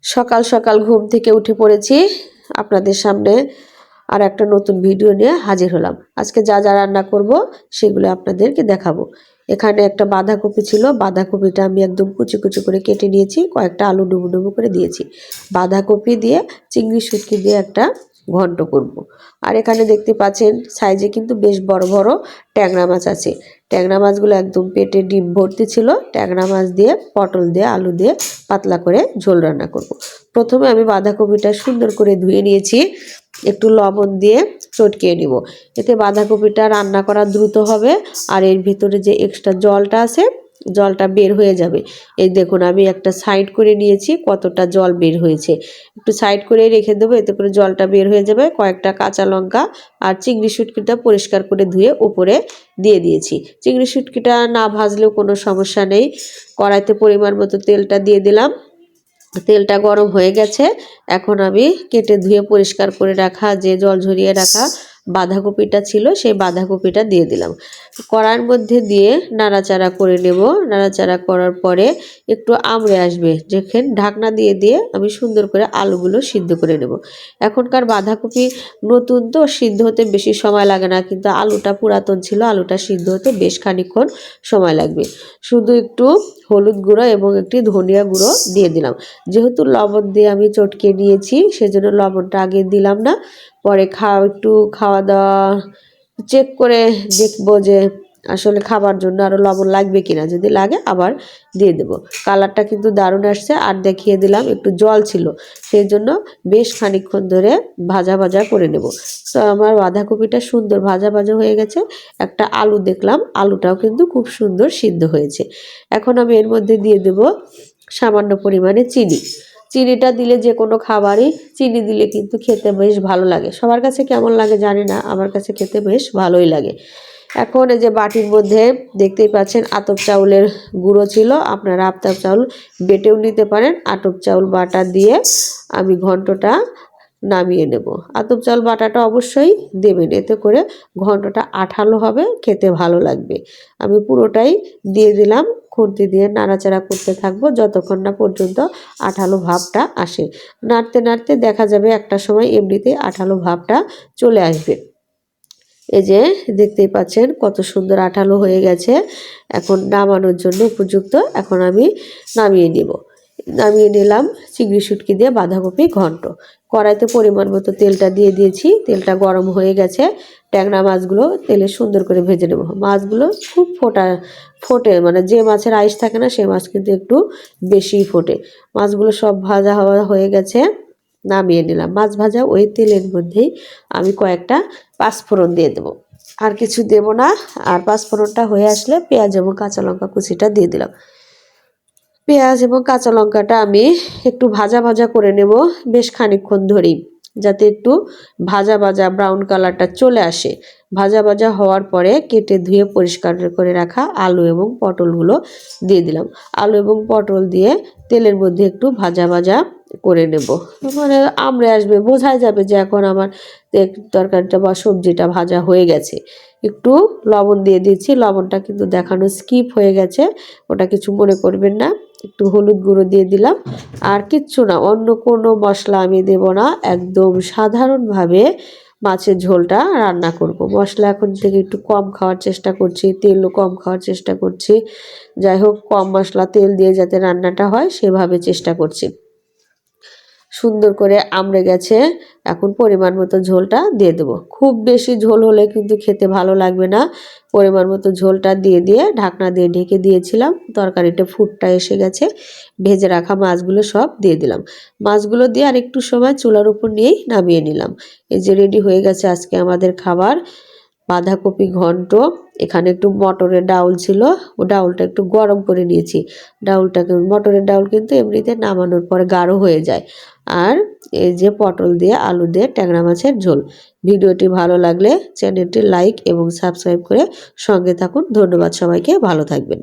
সকাল সকাল ঘুম থেকে উঠে পড়েছি, আপনাদের সামনে আর একটা নতুন ভিডিও নিয়ে হাজির হলাম। আজকে যা যা রান্না করব সেগুলো আপনাদেরকে দেখাবো। এখানে একটা বাঁধাকপি ছিল, বাঁধাকপিটা আমি একদম কুচি কুচি করে কেটে নিয়েছি, কয়েকটা আলু ডুবো ডুবো করে দিয়েছি। বাঁধাকপি দিয়ে চিংড়ি শুটকি দিয়ে একটা ঘন্ট করব। আর এখানে দেখতে পাচ্ছেন সাইজে কিন্তু বেশ বড় বড় ট্যাংরা মাছ আছে। ট্যাংরা মাছগুলো একদম পেটে ডিম ভর্তি ছিল। ট্যাংরা মাছ দিয়ে পটল দিয়ে আলু দিয়ে পাতলা করে ঝোল রান্না করব। প্রথমে আমি বাঁধাকপিটা সুন্দর করে ধুয়ে নিয়েছি, একটু লবণ দিয়ে চটকিয়ে নিব। এতে বাঁধাকপিটা রান্না করা দ্রুত হবে আর এর ভিতরে যে এক্সট্রা জলটা আছে জলটা বের হয়ে যাবে। এই দেখুন আমি একটা সাইড করে নিয়েছি, কতটা জল বের হয়েছে। একটু সাইড করে রেখে দেবো, এতে করে জলটা বের হয়ে যাবে। কয়েকটা কাঁচা লঙ্কা আর চিংড়ি শুটকিটা পরিষ্কার করে ধুয়ে উপরে দিয়ে দিয়েছি। চিংড়ি শুটকিটা না ভাজলেও কোনো সমস্যা নেই। কড়াইতে পরিমাণ মতো তেলটা দিয়ে দিলাম। তেলটা গরম হয়ে গেছে। এখন আমি কেটে ধুয়ে পরিষ্কার করে রাখা যে জল ঝরিয়ে রাখা বাঁধাকপিটা ছিল সেই বাঁধাকপিটা দিয়ে দিলাম। কড়াইয়ের মধ্যে দিয়ে নাড়াচাড়া করে নেব। নাড়াচাড়া করার পরে একটু আমড়ে আসবে, যেখানে ঢাকনা দিয়ে দিয়ে আমি সুন্দর করে আলুগুলো সিদ্ধ করে নেব। এখনকার বাঁধাকপি নতুন তো সিদ্ধ হতে বেশি সময় লাগে না, কিন্তু আলুটা পুরাতন ছিল, আলুটা সিদ্ধ হতে বেশ খানিকক্ষণ সময় লাগবে। শুধু একটু হলুদ গুঁড়ো এবং একটি ধনিয়া গুঁড়ো দিয়ে দিলাম। যেহেতু লবণ দিয়ে আমি চটকে নিয়েছি সেজন্য লবণটা আগে দিলাম না, পরে একটু খাওয়া দাওয়া চেক করে দেখবো যে আসলে খাবার জন্য আরও লবণ লাগবে কিনা, যদি লাগে আবার দিয়ে দেব। কালারটা কিন্তু দারুণ আসছে। আর দেখিয়ে দিলাম একটু জল ছিল, সেই জন্য বেশ খানিকক্ষণ ধরে ভাজা ভাজা করে নেব। তো আমার বাঁধাকপিটা সুন্দর ভাজা ভাজা হয়ে গেছে। একটা আলু দেখলাম, আলুটাও কিন্তু খুব সুন্দর সিদ্ধ হয়েছে। এখন আমি এর মধ্যে দিয়ে দেব সামান্য পরিমাণে চিনি। চিনিটা দিলে যে কোনো খাবারই চিনি দিলে কিন্তু খেতে বেশ ভালো লাগে। সবার কাছে কেমন লাগে জানি না, আমার কাছে খেতে বেশ ভালোই লাগে। এখন এই যে বাটির মধ্যে দেখতেই পাচ্ছেন আতপ চাউলের গুঁড়ো ছিল, আপনারা আতপ চাউল বেটেও নিতে পারেন। আতপ চাউল বাটা দিয়ে আমি ঘন্টটা নামিয়ে নেব। আতপ চাউল বাটাটা অবশ্যই দেবেন, এতে করে ঘন্টটা আঠালো হবে, খেতে ভালো লাগবে। আমি পুরোটাই দিয়ে দিলাম। খুন্তি দিয়ে নাড়াচাড়া করতে থাকবো যতক্ষণ না পর্যন্ত আঠালো ভাবটা আসে। নাড়তে নাড়তে দেখা যাবে একটা সময় এমনিতেই আঠালো ভাবটা চলে আসবে। এই যে দেখতেই পাচ্ছেন কত সুন্দর আঠালো হয়ে গেছে, এখন নামানোর জন্য উপযুক্ত। এখন আমি নামিয়ে নিব। নামিয়ে নিলাম চিংড়ি শুটকি দিয়ে বাঁধাকপি ঘন্ট। কড়াইতে পরিমাণ মতো তেলটা দিয়ে দিয়েছি, তেলটা গরম হয়ে গেছে। ট্যাংরা মাছগুলো তেলে সুন্দর করে ভেজে নেব। মাছগুলো খুব ফোটে, মানে যে মাছের আইস থাকে না সেই মাছ কিন্তু একটু বেশি ফোটে। মাছগুলো সব ভাজা হয়ে গেছে, নামিয়ে নিলাম। মাছ ভাজা ওই তেলের মধ্যেই আমি কয়েকটা পাঁচফোড়ন দিয়ে দেবো, আর কিছু দেব না। আর পাঁচফোড়নটা হয়ে আসলে পেঁয়াজ এবং কাঁচা লঙ্কা কুচিটা দিয়ে দিলাম। পেঁয়াজ এবং কাঁচা লঙ্কাটা আমি একটু ভাজা ভাজা করে নেব বেশ খানিকক্ষণ ধরেই, যাতে একটু ভাজা ভাজা ব্রাউন কালারটা চলে আসে। ভাজা ভাজা হওয়ার পরে কেটে ধুয়ে পরিষ্কার করে রাখা আলু এবং পটলগুলো দিয়ে দিলাম। আলু এবং পটল দিয়ে তেলের মধ্যে একটু ভাজা ভাজা করে নেব, মানে আমড়ে আসবে, বোঝাই যাবে যে এখন আমার তরকারিটা বা সবজিটা ভাজা হয়ে গেছে। একটু লবণ দিয়ে দিচ্ছি, লবণটা কিন্তু দেখানো স্কিপ হয়ে গেছে, ওটা কিছু মনে করবেন না। একটু হলুদ গুঁড়ো দিয়ে দিলাম, আর কিচ্ছু না, অন্য কোনো মশলা আমি দেব না। একদম সাধারণভাবে মাছের ঝোলটা রান্না করব। মশলা এখন থেকে একটু কম খাওয়ার চেষ্টা করছি, তেলও কম খাওয়ার চেষ্টা করছি। যাই হোক, কম মশলা তেল দিয়ে যাতে রান্নাটা হয় সেভাবে চেষ্টা করছি। সুন্দর করে আমড়ে গেছে, এখন পরিমাণ মতো ঝোলটা দিয়ে দেবো। খুব বেশি ঝোল হলে কিন্তু খেতে ভালো লাগবে না। পরিমাণ মতো ঝোলটা দিয়ে দিয়ে ঢাকনা দিয়ে ঢেকে দিয়েছিলাম। তরকারিটা ফুটটা এসে গেছে, ভেজে রাখা মাছগুলো সব দিয়ে দিলাম। মাছগুলো দিয়ে আর একটু সময় চুলার উপর নিয়েই নামিয়ে নিলাম। এই যে রেডি হয়ে গেছে আজকে আমাদের খাবার, বাঁধাকপি ঘন্ট। এখানে একটু মটরের ডাউল ছিল, ও ডাউলটা একটু গরম করে নিয়েছি। মটরের ডাউল কিন্তু এমনিতে নামানোর পরে গাঢ় হয়ে যায়। আর এই যে পটল দিয়ে আলু দিয়ে ট্যাংরা মাছের ঝোল। ভিডিওটি ভালো লাগলে চ্যানেলটি লাইক এবং সাবস্ক্রাইব করে সঙ্গে থাকুন। ধন্যবাদ সবাইকে, ভালো থাকবেন।